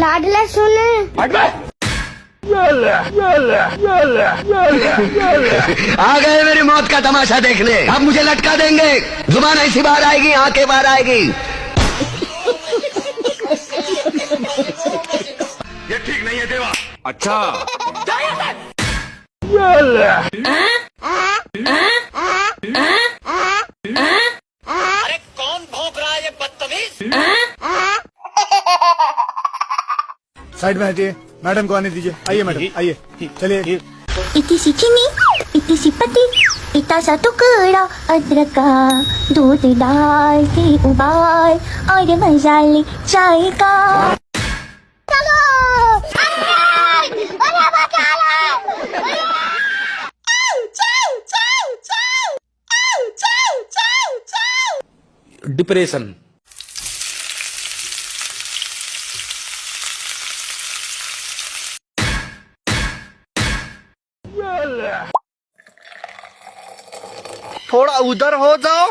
लाडला सुने आ गए मेरी मौत का तमाशा देखने। अब मुझे लटका देंगे, जुबान ऐसी बाहर आएगी, आंखें बाहर आएगी। ये ठीक नहीं है देवा। अच्छा अरे कौन भौंक रहा है ये बदतमीज? साइड में हटिए, मैडम को आने दीजिए। आइए मैडम, आइए, चलिए। इति सिखिनी इति सिपति इता सा टुकड़ा अदरक का दूध डाल के उबाल और मसाले चाय का। डिप्रेशन। थोड़ा उधर हो जाओ।